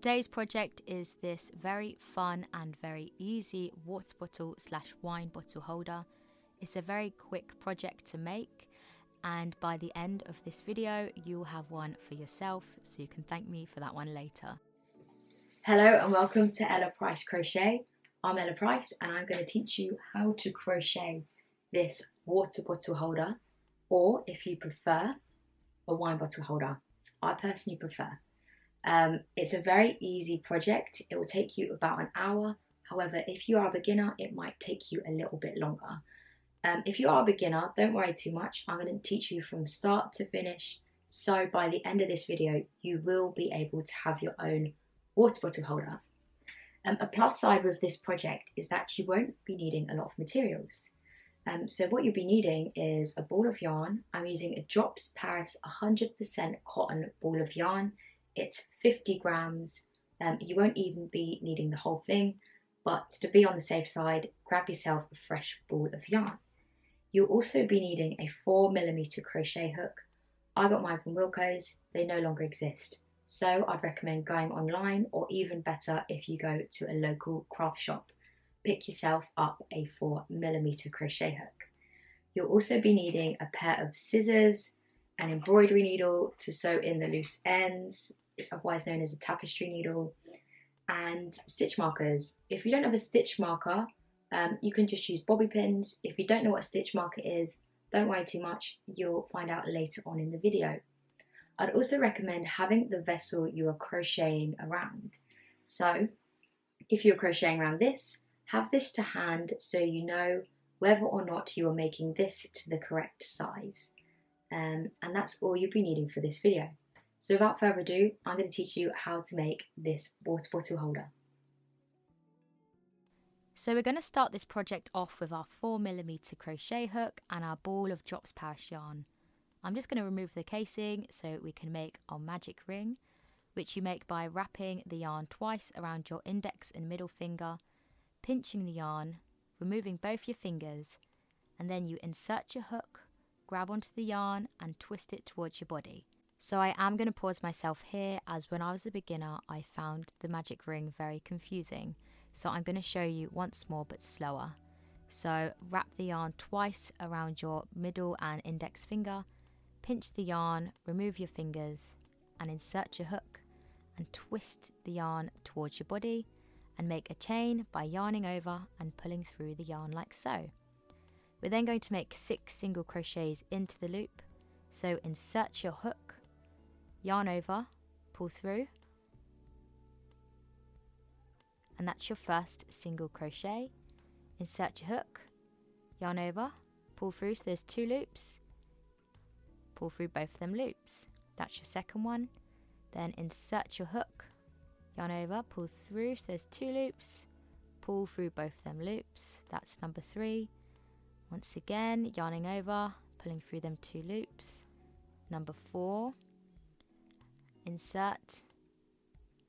Today's project is this very fun and very easy water bottle / wine bottle holder. It's a very quick project to make, and by the end of this video you'll have one for yourself, so you can thank me for that one later. Hello and welcome to Ella.Price.Crochet. I'm Ella Price and I'm going to teach you how to crochet this water bottle holder, or if you prefer, a wine bottle holder. I personally prefer. It's a very easy project. It will take you about an hour. However, if you are a beginner, it might take you a little bit longer. If you are a beginner, don't worry too much. I'm going to teach you from start to finish. So by the end of this video, you will be able to have your own water bottle holder. A plus side with this project is that you won't be needing a lot of materials. So what you'll be needing is a ball of yarn. I'm using a Drops Paris 100% cotton ball of yarn. It's 50 grams. You won't even be needing the whole thing, but to be on the safe side, grab yourself a fresh ball of yarn. You'll also be needing a 4mm crochet hook. I got mine from Wilko's. They no longer exist. So I'd recommend going online, or even better if you go to a local craft shop. Pick yourself up a 4mm crochet hook. You'll also be needing a pair of scissors, an embroidery needle to sew in the loose ends, it's otherwise known as a tapestry needle, and stitch markers. If you don't have a stitch marker, you can just use bobby pins. If you don't know what a stitch marker is, don't worry too much, you'll find out later on in the video. I'd also recommend having the vessel you are crocheting around. So if you're crocheting around this, have this to hand so you know whether or not you are making this to the correct size. And that's all you'll be needing for this video. So without further ado, I'm going to teach you how to make this water bottle holder. So we're going to start this project off with our 4mm crochet hook and our ball of Drops Paris yarn. I'm just going to remove the casing so we can make our magic ring, which you make by wrapping the yarn twice around your index and middle finger, pinching the yarn, removing both your fingers, and then you insert your hook, grab onto the yarn and twist it towards your body. So I am going to pause myself here, as when I was a beginner I found the magic ring very confusing. So I'm going to show you once more but slower. So wrap the yarn twice around your middle and index finger, pinch the yarn, remove your fingers and insert your hook and twist the yarn towards your body and make a chain by yarning over and pulling through the yarn like so. We're then going to make 6 single crochets into the loop. So insert your hook, yarn over, pull through, and that's your first single crochet. Insert your hook, yarn over, pull through, so there's 2 loops, pull through both of them loops. That's your second one. Then insert your hook, yarn over, pull through, so there's 2 loops, pull through both of them loops. That's number 3. Once again, yarning over, pulling through them 2 loops. Number 4, insert,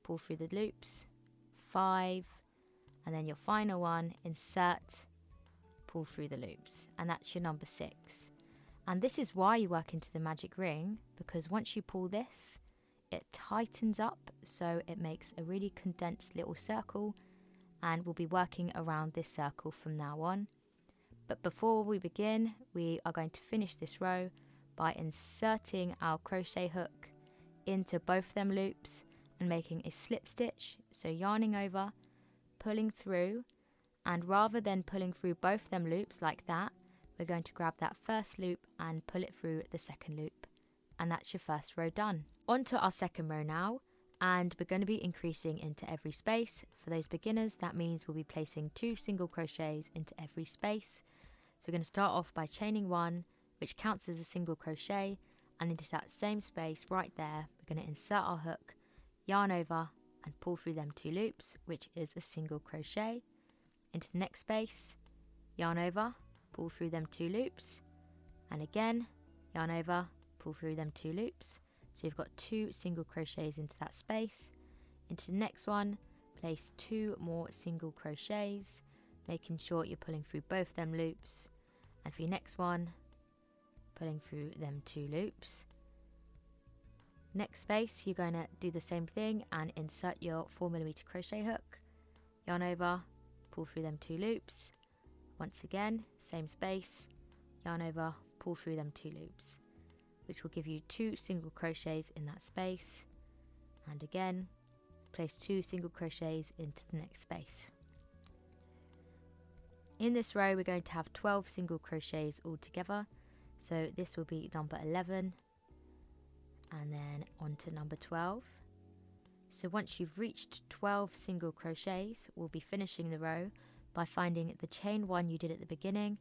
pull through the loops. 5, and then your final one, insert, pull through the loops, and that's your number 6. And this is why you work into the magic ring, because once you pull this, it tightens up, so it makes a really condensed little circle, and we'll be working around this circle from now on. But before we begin, we are going to finish this row by inserting our crochet hook into both them loops and making a slip stitch, so yarning over, pulling through, and rather than pulling through both them loops like that, we're going to grab that first loop and pull it through the second loop, and that's your first row done. On to our second row now, and we're going to be increasing into every space. For those beginners, that means we'll be placing 2 single crochets into every space. So we're going to start off by chaining 1, which counts as a single crochet, and into that same space right there, we're going to insert our hook, yarn over and pull through them 2 loops, which is a single crochet. Into the next space, yarn over, pull through them 2 loops, and again, yarn over, pull through them 2 loops. So you've got 2 single crochets into that space. Into the next one, place 2 more single crochets, making sure you're pulling through both them loops, and for your next one, pulling through them 2 loops. Next space, you're going to do the same thing and insert your 4mm crochet hook, yarn over, pull through them 2 loops. Once again, same space, yarn over, pull through them 2 loops, which will give you 2 single crochets in that space. And again, place 2 single crochets into the next space. In this row, we're going to have 12 single crochets all together. So this will be number 11, and then on to number 12. So once you've reached 12 single crochets, we'll be finishing the row by finding the chain 1 you did at the beginning,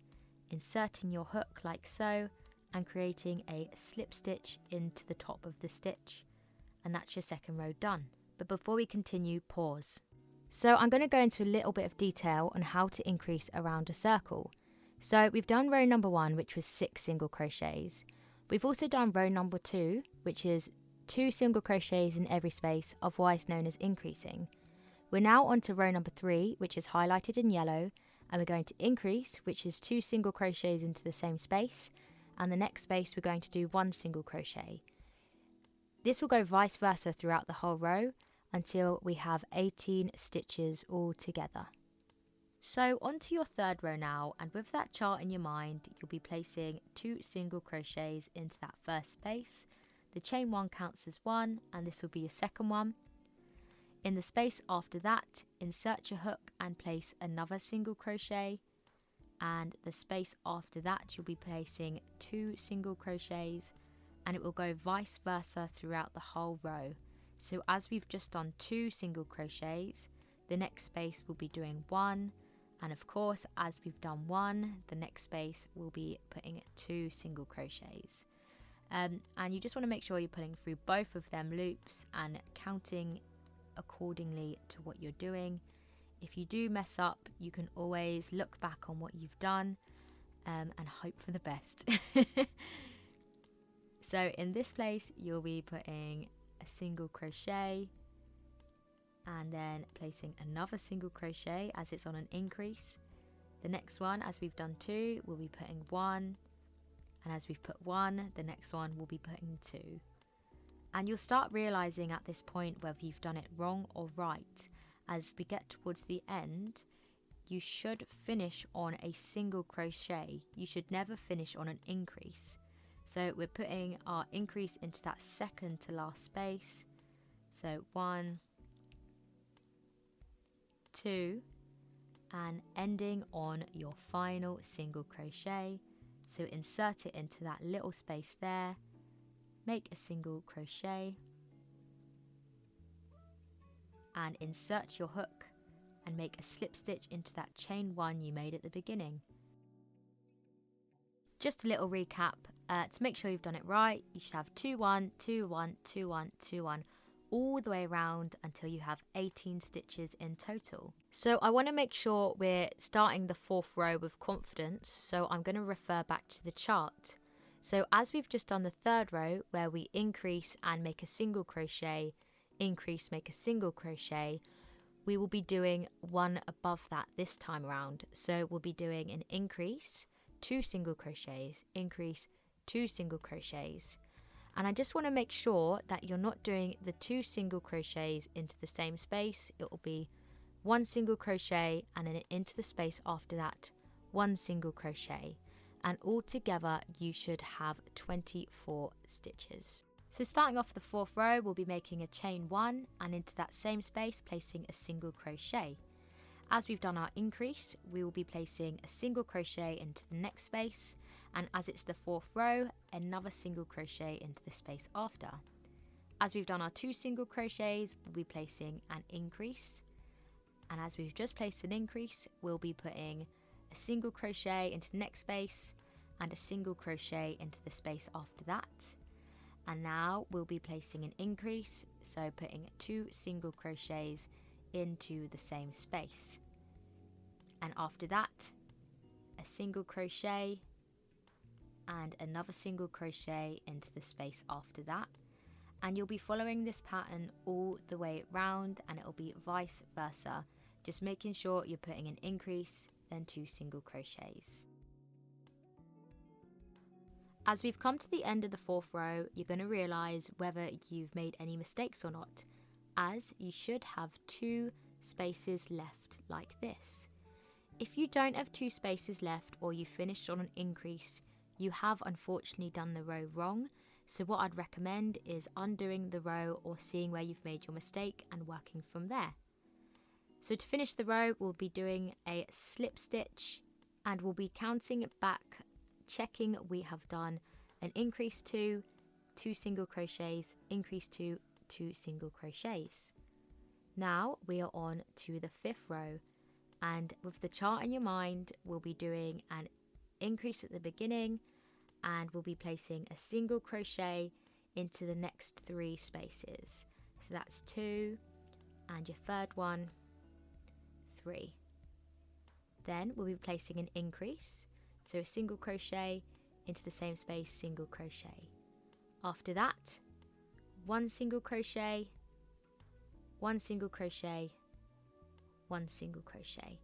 inserting your hook like so, and creating a slip stitch into the top of the stitch. And that's your second row done. But before we continue, pause. So I'm going to go into a little bit of detail on how to increase around a circle. So we've done row number 1, which was 6 single crochets. We've also done row number 2, which is 2 single crochets in every space, otherwise known as increasing. We're now on to row number 3, which is highlighted in yellow, and we're going to increase, which is 2 single crochets into the same space, and the next space we're going to do 1 single crochet. This will go vice versa throughout the whole row until we have 18 stitches all together. So onto your third row now, and with that chart in your mind, you'll be placing 2 single crochets into that first space. The chain 1 counts as 1, and this will be your second one. In the space after that, insert your hook and place another single crochet, and the space after that you'll be placing 2 single crochets, and it will go vice versa throughout the whole row. So as we've just done 2 single crochets, the next space will be doing 1, and of course as we've done 1, the next space will be putting 2 single crochets. And you just want to make sure you're pulling through both of them loops and counting accordingly to what you're doing. If you do mess up, you can always look back on what you've done and hope for the best. So in this place, you'll be putting a single crochet and then placing another single crochet as it's on an increase. The next one, as we've done 2, we'll be putting 1, and as we've put 1, the next one will be putting 2. And you'll start realizing at this point whether you've done it wrong or right. As we get towards the end, you should finish on a single crochet. You should never finish on an increase. So we're putting our increase into that second to last space. So 1, 2, and ending on your final single crochet. So insert it into that little space there, make a single crochet, and insert your hook and make a slip stitch into that chain 1 you made at the beginning. Just a little recap, to make sure you've done it right, you should have 2 1 2 1 2 1 2 1 all the way around until you have 18 stitches in total. So I want to make sure we're starting the 4th row with confidence, so I'm going to refer back to the chart. So as we've just done the 3rd row where we increase and make a single crochet, increase, make a single crochet, we will be doing one above that this time around. So we'll be doing an increase, 2 single crochets, increase, 2 single crochets. And I just want to make sure that you're not doing the 2 single crochets into the same space. It will be 1 single crochet and then into the space after that 1 single crochet, and all together you should have 24 stitches. So starting off the 4th row, we'll be making a chain 1 and into that same space placing a single crochet. As we've done our increase, we will be placing a single crochet into the next space, and as it's the 4th row, another single crochet into the space after. As we've done our 2 single crochets, we'll be placing an increase, and as we've just placed an increase, we'll be putting a single crochet into the next space and a single crochet into the space after that. And now we'll be placing an increase, so putting 2 single crochets into the same space, and after that a single crochet and another single crochet into the space after that, and you'll be following this pattern all the way round, and it'll be vice versa, just making sure you're putting an increase then 2 single crochets. As we've come to the end of the 4th row, you're going to realise whether you've made any mistakes or not, as you should have 2 spaces left like this. If you don't have 2 spaces left or you finished on an increase, you have unfortunately done the row wrong. So what I'd recommend is undoing the row or seeing where you've made your mistake and working from there. So to finish the row, we'll be doing a slip stitch and we'll be counting it back, checking we have done an increase 2, 2 single crochets, increase 2, 2 single crochets. Now we are on to the 5th row, and with the chart in your mind, we'll be doing an increase at the beginning and we'll be placing a single crochet into the next 3 spaces. So that's 2 and your 3rd one, 3. Then we'll be placing an increase, so a single crochet into the same space, single crochet. After that, 1 single crochet, 1 single crochet, 1 single crochet.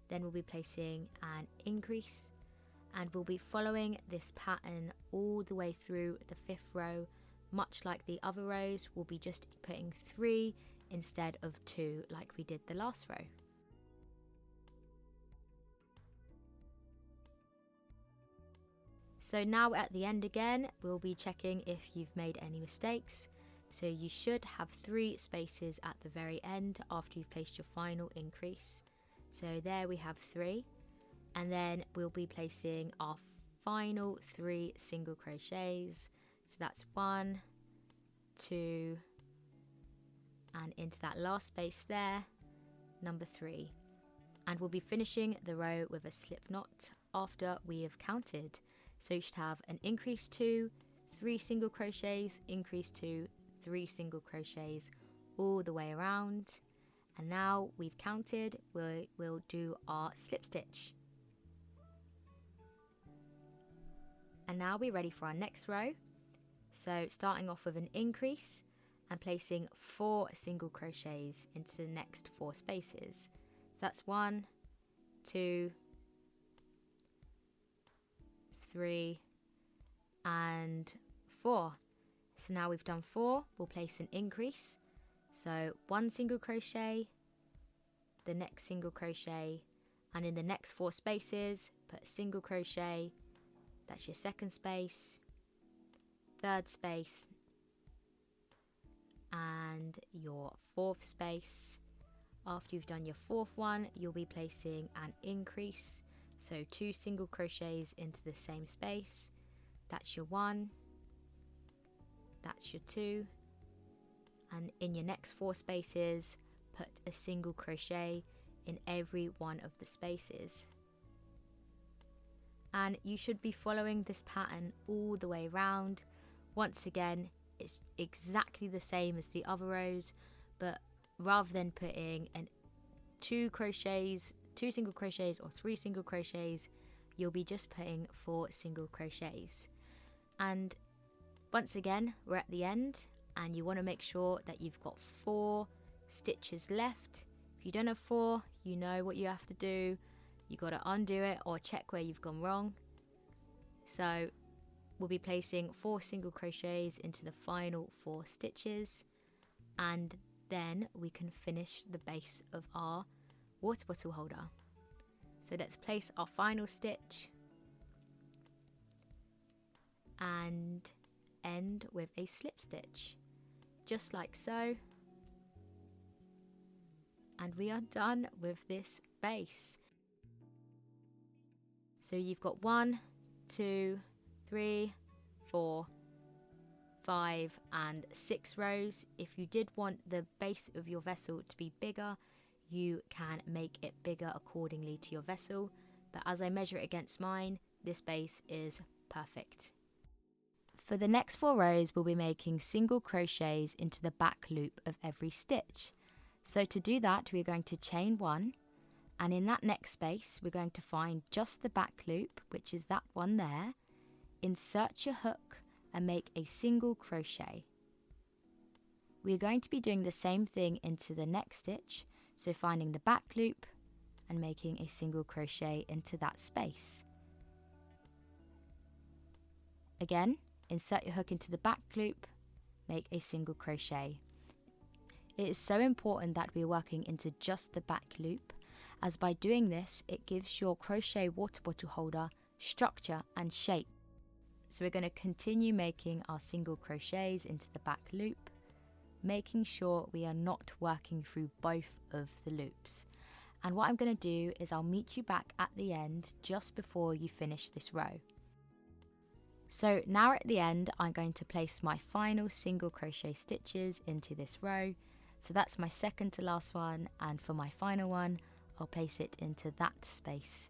Then we'll be placing an increase and we'll be following this pattern all the way through the 5th row. Much like the other rows, we'll be just putting 3 instead of 2 like we did the last row. So now at the end again, we'll be checking if you've made any mistakes. So you should have 3 spaces at the very end after you've placed your final increase. So there we have 3. And then we'll be placing our final 3 single crochets. So that's 1, 2, and into that last space there, number 3. And we'll be finishing the row with a slip knot after we have counted. So you should have an increase 2, 3 single crochets, increase 2, 3 single crochets all the way around. And now we've counted, we'll do our slip stitch. And now we're ready for our next row. So starting off with an increase and placing 4 single crochets into the next 4 spaces. So that's 1, 2, 3, and 4. So now we've done 4, we'll place an increase. So 1 single crochet, the next single crochet, and in the next 4 spaces, put a single crochet. That's your 2nd space, 3rd space, and your 4th space. After you've done your 4th one, you'll be placing an increase. So 2 single crochets into the same space. That's your 1, that's your 2, and in your next 4 spaces, put a single crochet in every one of the spaces. And you should be following this pattern all the way around. Once again, it's exactly the same as the other rows, but rather than putting 2 single crochets or 3 single crochets, you'll be just putting 4 single crochets. And once again, we're at the end and you want to make sure that you've got 4 stitches left. If you don't have 4, you know what you have to do. You got to undo it or check where you've gone wrong. So we'll be placing 4 single crochets into the final 4 stitches, and then we can finish the base of our water bottle holder. So let's place our final stitch and end with a slip stitch, just like so. And we are done with this base. So you've got 1, 2, 3, 4, 5 and 6 rows. If you did want the base of your vessel to be bigger, you can make it bigger accordingly to your vessel. But as I measure it against mine, this base is perfect. For the next 4 rows, we'll be making single crochets into the back loop of every stitch. So to do that, we're going to chain 1. And in that next space, we're going to find just the back loop, which is that one there. Insert your hook and make a single crochet. We're going to be doing the same thing into the next stitch. So finding the back loop and making a single crochet into that space. Again, insert your hook into the back loop, make a single crochet. It is so important that we're working into just the back loop, as by doing this it gives your crochet water bottle holder structure and shape. So we're going to continue making our single crochets into the back loop, making sure we are not working through both of the loops. And what I'm going to do is I'll meet you back at the end just before you finish this row. So now at the end, I'm going to place my final single crochet stitches into this row. So that's my second to last one, and for my final one, I'll place it into that space.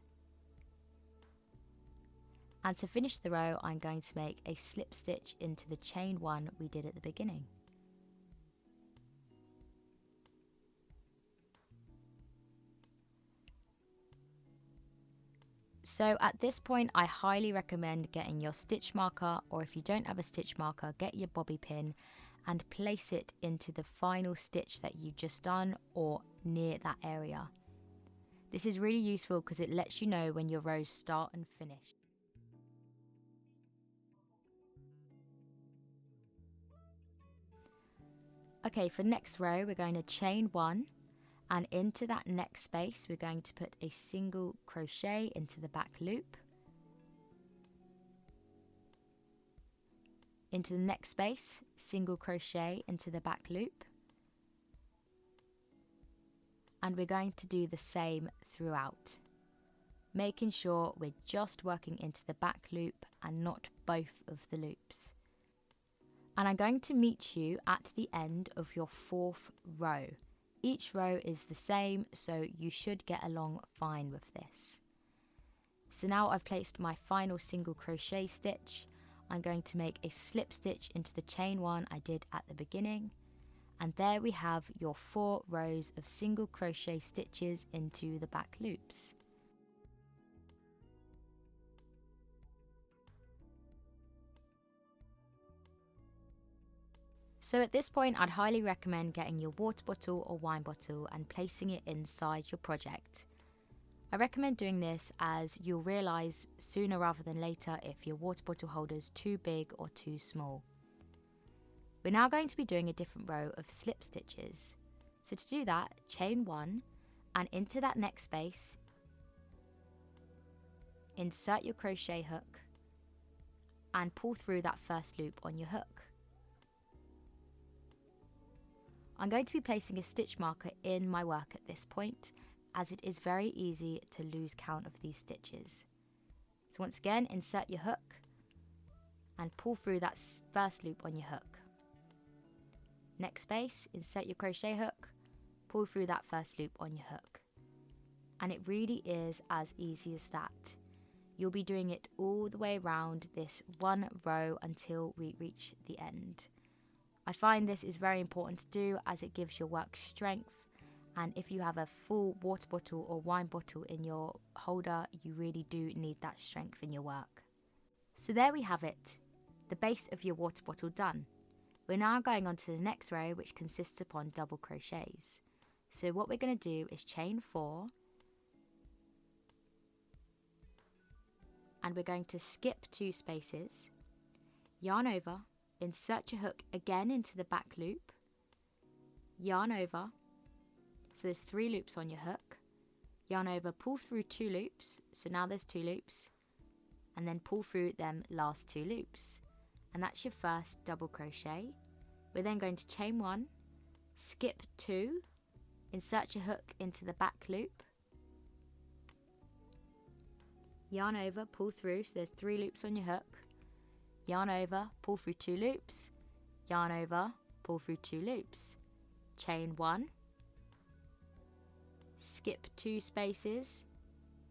And to finish the row, I'm going to make a slip stitch into the chain one we did at the beginning. So at this point, I highly recommend getting your stitch marker, or if you don't have a stitch marker, get your bobby pin and place it into the final stitch that you've just done or near that area. This is really useful because it lets you know when your rows start and finish. Okay, for next row, we're going to chain one, and into that next space, we're going to put a single crochet into the back loop. Into the next space, single crochet into the back loop. And we're going to do the same throughout, making sure we're just working into the back loop and not both of the loops. And I'm going to meet you at the end of your fourth row. Each row is the same, so you should get along fine with this. So now I've placed my final single crochet stitch. I'm going to make a slip stitch into the chain one I did at the beginning. And there we have your 4 rows of single crochet stitches into the back loops. So at this point, I'd highly recommend getting your water bottle or wine bottle and placing it inside your project. I recommend doing this as you'll realise sooner rather than later if your water bottle holder is too big or too small. We're now going to be doing a different row of slip stitches. So to do that, chain one, and into that next space, insert your crochet hook and pull through that first loop on your hook. I'm going to be placing a stitch marker in my work at this point, as it is very easy to lose count of these stitches. So once again, insert your hook and pull through that first loop on your hook. Next space, insert your crochet hook, pull through that first loop on your hook. And it really is as easy as that. You'll be doing it all the way around this one row until we reach the end. I find this is very important to do as it gives your work strength, and if you have a full water bottle or wine bottle in your holder, you really do need that strength in your work. So there we have it, the base of your water bottle done. We're now going on to the next row, which consists upon double crochets. So what we're going to do is chain 4, and we're going to skip 2 spaces, yarn over, insert your hook again into the back loop, yarn over, so there's 3 loops on your hook, yarn over, pull through 2 loops, so now there's 2 loops, and then pull through them last 2 loops, and that's your first double crochet. We're then going to chain 1, skip 2, insert your hook into the back loop, yarn over, pull through, so there's 3 loops on your hook, yarn over, pull through 2 loops, yarn over, pull through 2 loops, chain 1, skip 2 spaces,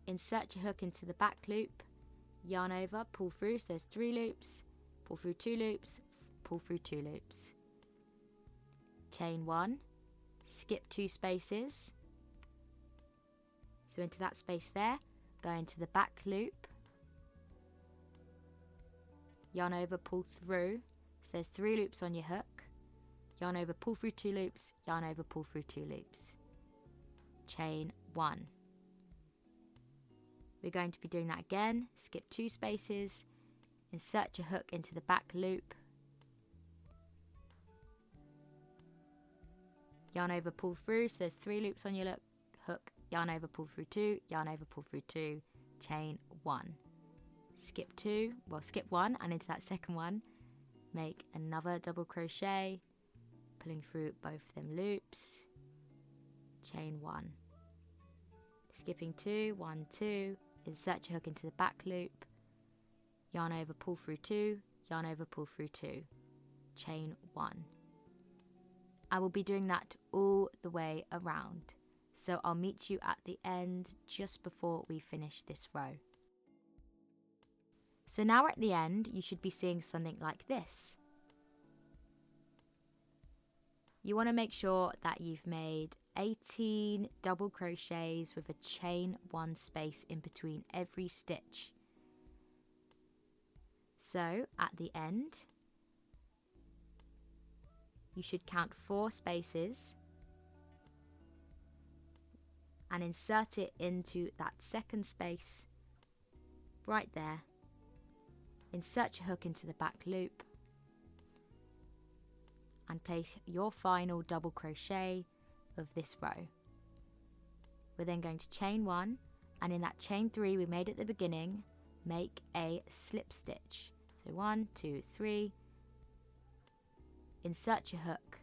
insert your hook into the back loop, yarn over, pull through, so there's 3 loops, pull through 2 loops, pull through 2 loops, chain 1, skip 2 spaces, so into that space there, go into the back loop, yarn over, pull through, so there's 3 loops on your hook, yarn over, pull through 2 loops, yarn over, pull through 2 loops, chain 1. We're going to be doing that again, skip 2 spaces, insert your hook into the back loop, yarn over, pull through, so there's 3 loops on your hook, yarn over, pull through 2, yarn over, pull through 2, chain 1, skip 2, well skip 1 and into that second one, make another double crochet, pulling through both them loops, chain 1, skipping 2, 1, 2, insert your hook into the back loop, yarn over, pull through 2, yarn over, pull through 2, chain 1. I will be doing that all the way around, so I'll meet you at the end just before we finish this row. So now we're at the end, you should be seeing something like this. You want to make sure that you've made 18 double crochets with a chain 1 space in between every stitch. So at the end, you should count 4 spaces and insert it into that second space right there. Insert your hook into the back loop and place your final double crochet of this row. We're then going to chain 1, and in that chain 3 we made at the beginning, make a slip stitch. So 1, 2, 3, insert your hook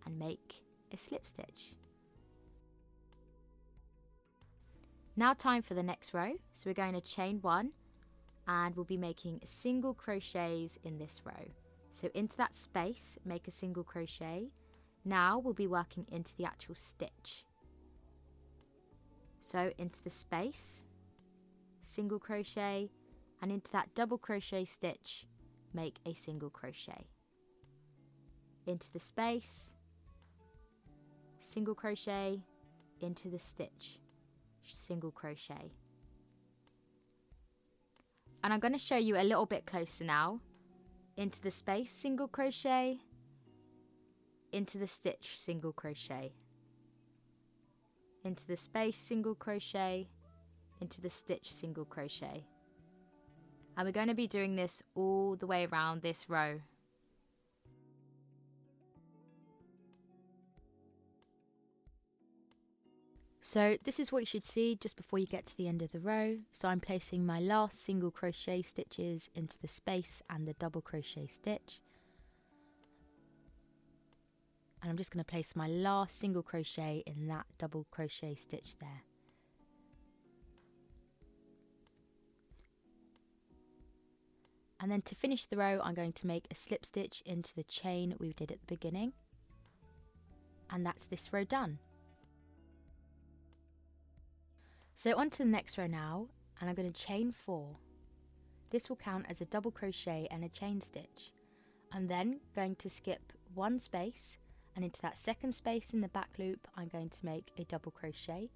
and make a slip stitch. Now time for the next row, so we're going to chain 1 and we'll be making single crochets in this row. So into that space, make a single crochet. Now we'll be working into the actual stitch. So into the space, single crochet, and into that double crochet stitch, make a single crochet. Into the space, single crochet, into the stitch, single crochet. And I'm going to show you a little bit closer now. Into the space, single crochet, into the stitch, single crochet, into the space, single crochet, into the stitch, single crochet. And we're going to be doing this all the way around this row. So this is what you should see just before you get to the end of the row. So I'm placing my last single crochet stitches into the space and the double crochet stitch. And I'm just going to place my last single crochet in that double crochet stitch there. And then to finish the row, I'm going to make a slip stitch into the chain we did at the beginning. And that's this row done. So on to the next row now, and I'm going to chain 4. This will count as a double crochet and a chain stitch. I'm then going to skip 1 space, and into that second space in the back loop I'm going to make a double crochet.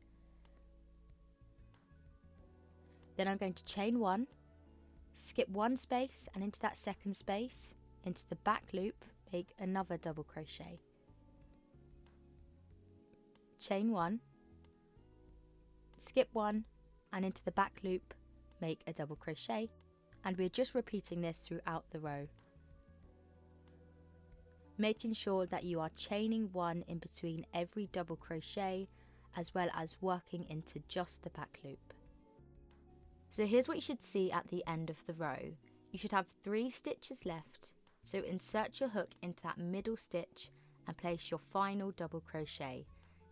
Then I'm going to chain 1, skip 1 space, and into that second space, into the back loop, make another double crochet. Chain 1, skip 1, and into the back loop, make a double crochet. And we're just repeating this throughout the row, making sure that you are chaining 1 in between every double crochet, as well as working into just the back loop. So here's what you should see at the end of the row. You should have 3 stitches left, so insert your hook into that middle stitch and place your final double crochet.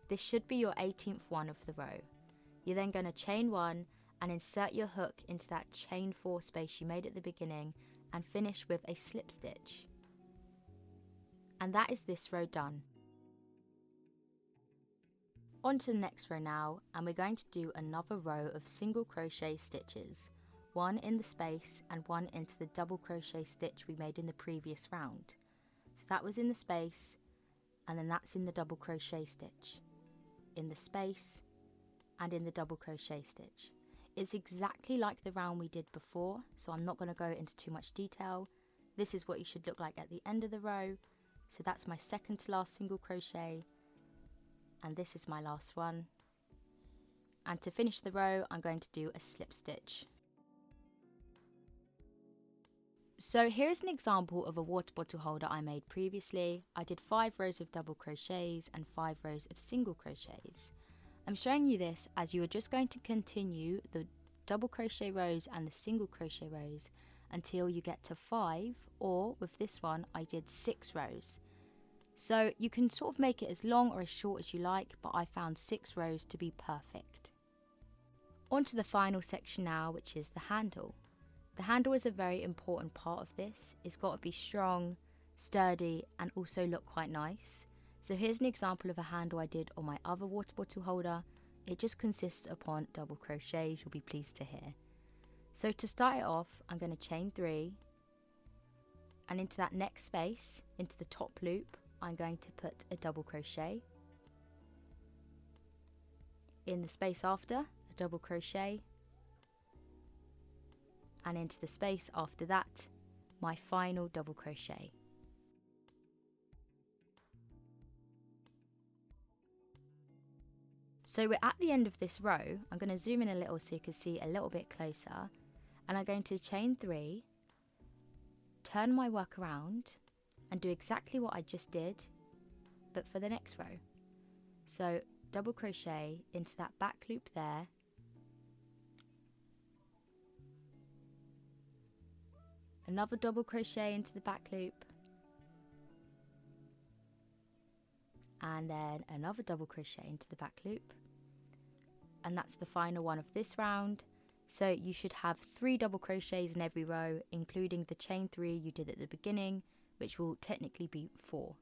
This should be your 18th one of the row. You're then going to chain 1 and insert your hook into that chain 4 space you made at the beginning and finish with a slip stitch. And that is this row done. On to the next row now, and we're going to do another row of single crochet stitches, 1 in the space and 1 into the double crochet stitch we made in the previous round. So that was in the space, and then that's in the double crochet stitch, in the space, and in the double crochet stitch. It's exactly like the round we did before, so I'm not going to go into too much detail. This is what you should look like at the end of the row. So that's my second to last single crochet, and this is my last one. And to finish the row, I'm going to do a slip stitch. So here's an example of a water bottle holder I made previously. I did 5 rows of double crochets and 5 rows of single crochets. I'm showing you this as you are just going to continue the double crochet rows and the single crochet rows until you get to 5, or with this one I did 6 rows. So you can sort of make it as long or as short as you like, but I found 6 rows to be perfect. On to the final section now, which is the handle. The handle is a very important part of this. It's got to be strong, sturdy, and also look quite nice. So here's an example of a handle I did on my other water bottle holder. It just consists upon double crochets, you'll be pleased to hear. So to start it off, I'm going to chain 3, and into that next space, into the top loop, I'm going to put a double crochet. In the space after, a double crochet, and into the space after that, my final double crochet. So we're at the end of this row. I'm going to zoom in a little so you can see a little bit closer, and I'm going to chain 3, turn my work around and do exactly what I just did, but for the next row. So double crochet into that back loop there, another double crochet into the back loop, and then another double crochet into the back loop, and that's the final one of this round. So you should have 3 double crochets in every row, including the chain 3 you did at the beginning, which will technically be 4.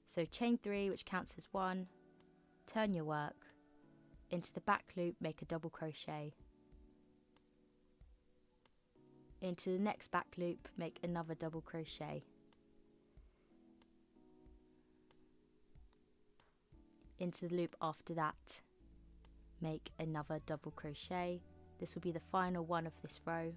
So chain 3, which counts as 1, turn your work into the back loop, make a double crochet, into the next back loop, make another double crochet, into the loop after that, make another double crochet. This will be the final one of this row.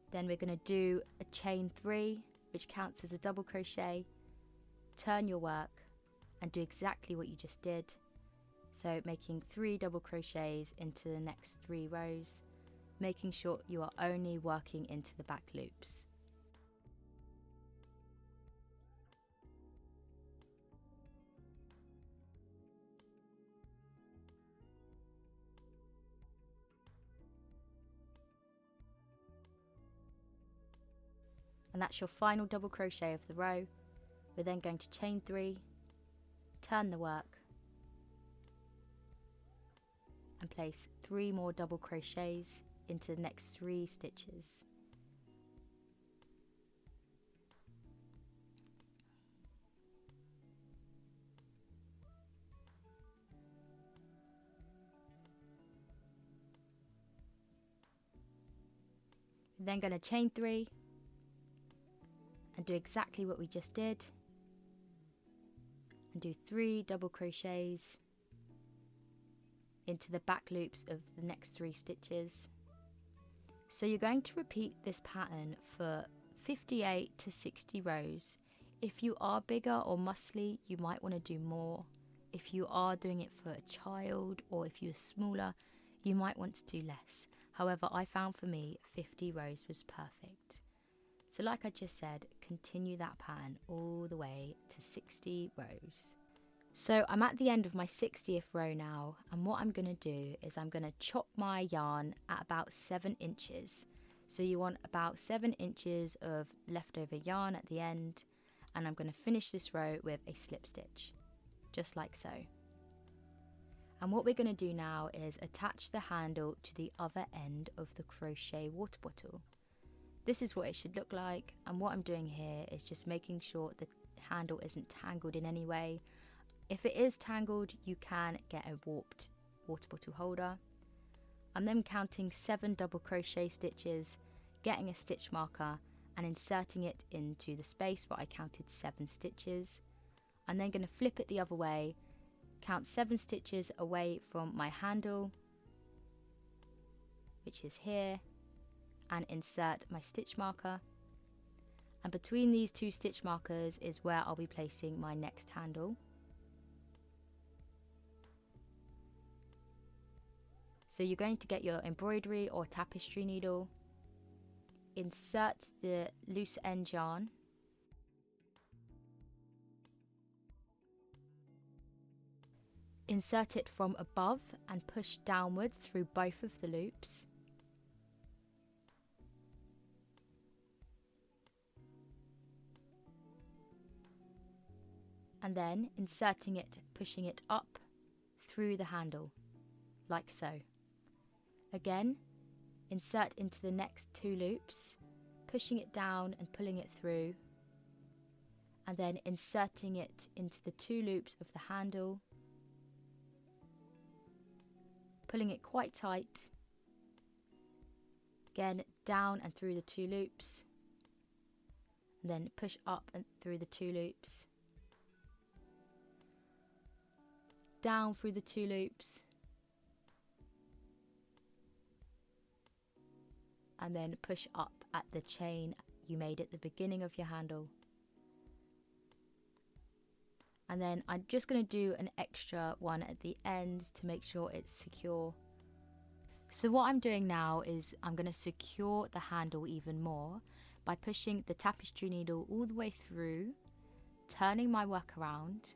Then we're going to do a chain 3, which counts as a double crochet, turn your work and do exactly what you just did. So making 3 double crochets into the next 3 rows, making sure you are only working into the back loops. And that's your final double crochet of the row. We're then going to chain 3, turn the work and place 3 more double crochets into the next 3 stitches. We're then going to chain 3 and do exactly what we just did, and do 3 double crochets into the back loops of the next 3 stitches. So you're going to repeat this pattern for 58 to 60 rows. If you are bigger or muscly, you might want to do more. If you are doing it for a child, or if you're smaller, you might want to do less. However, I found for me 50 rows was perfect. So like I just said, continue that pattern all the way to 60 rows. So I'm at the end of my 60th row now, and what I'm going to do is I'm going to chop my yarn at about 7 inches. So you want about 7 inches of leftover yarn at the end, and I'm going to finish this row with a slip stitch, just like so. And what we're going to do now is attach the handle to the other end of the crochet water bottle. This is what it should look like, and what I'm doing here is just making sure the handle isn't tangled in any way. If it is tangled, you can get a warped water bottle holder. I'm then counting 7 double crochet stitches, getting a stitch marker and inserting it into the space where I counted 7 stitches. I'm then going to flip it the other way, count 7 stitches away from my handle, which is here, and insert my stitch marker, and between these 2 stitch markers is where I'll be placing my next handle. So So you're going to get your embroidery or tapestry needle, insert the loose end yarn, insert it from above and push downwards through both of the loops. And then inserting it, pushing it up through the handle, like so. Again, insert into the next 2 loops, pushing it down and pulling it through, and then inserting it into the 2 loops of the handle, pulling it quite tight, again down and through the 2 loops, and then push up and through the 2 loops, down through the 2 loops, and then push up at the chain you made at the beginning of your handle. And then I'm just going to do an extra one at the end to make sure it's secure. So what I'm doing now is I'm going to secure the handle even more by pushing the tapestry needle all the way through, turning my work around,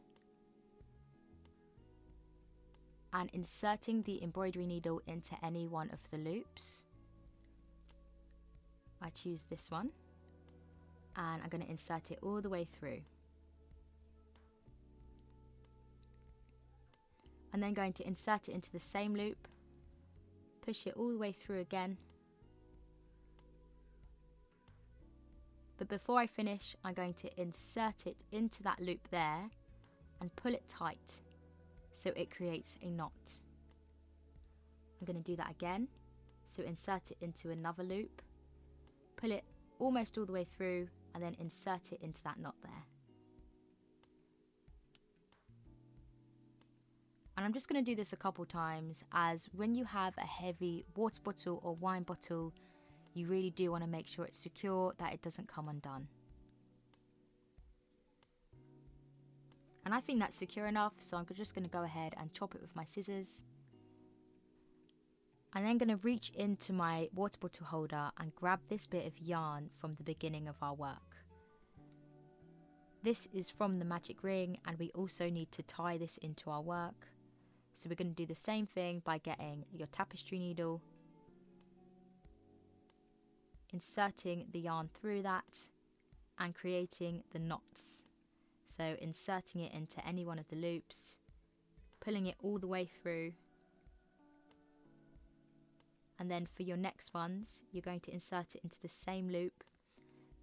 and inserting the embroidery needle into any one of the loops. I choose this one and I'm going to insert it all the way through. And then going to insert it into the same loop, push it all the way through again. But before I finish, I'm going to insert it into that loop there and pull it tight so it creates a knot. I'm going to do that again. So insert it into another loop, pull it almost all the way through, and then insert it into that knot there. And I'm just going to do this a couple times, as when you have a heavy water bottle or wine bottle, you really do want to make sure it's secure, that it doesn't come undone. And I think that's secure enough, so I'm just going to go ahead and chop it with my scissors. I'm then going to reach into my water bottle holder and grab this bit of yarn from the beginning of our work. This is from the magic ring, and we also need to tie this into our work. So we're going to do the same thing by getting your tapestry needle, inserting the yarn through that, and creating the knots. So inserting it into any one of the loops, pulling it all the way through, and then for your next ones, you're going to insert it into the same loop,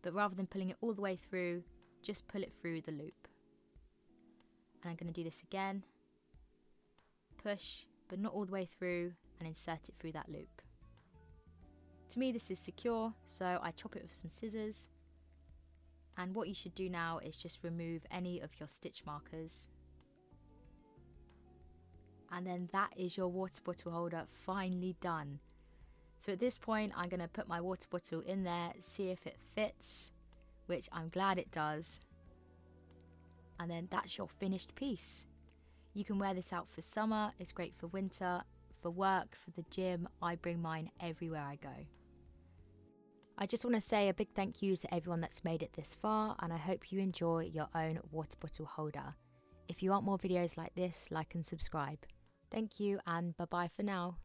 but rather than pulling it all the way through, just pull it through the loop. And I'm going to do this again, push, but not all the way through, and insert it through that loop. To me, this is secure, so I chop it with some scissors. And what you should do now is just remove any of your stitch markers. And then that is your water bottle holder finally done. So at this point, I'm going to put my water bottle in there, see if it fits, which I'm glad it does. And then that's your finished piece. You can wear this out for summer, it's great for winter, for work, for the gym. I bring mine everywhere I go. I just want to say a big thank you to everyone that's made it this far, and I hope you enjoy your own water bottle holder. If you want more videos like this, like and subscribe. Thank you, and bye bye for now.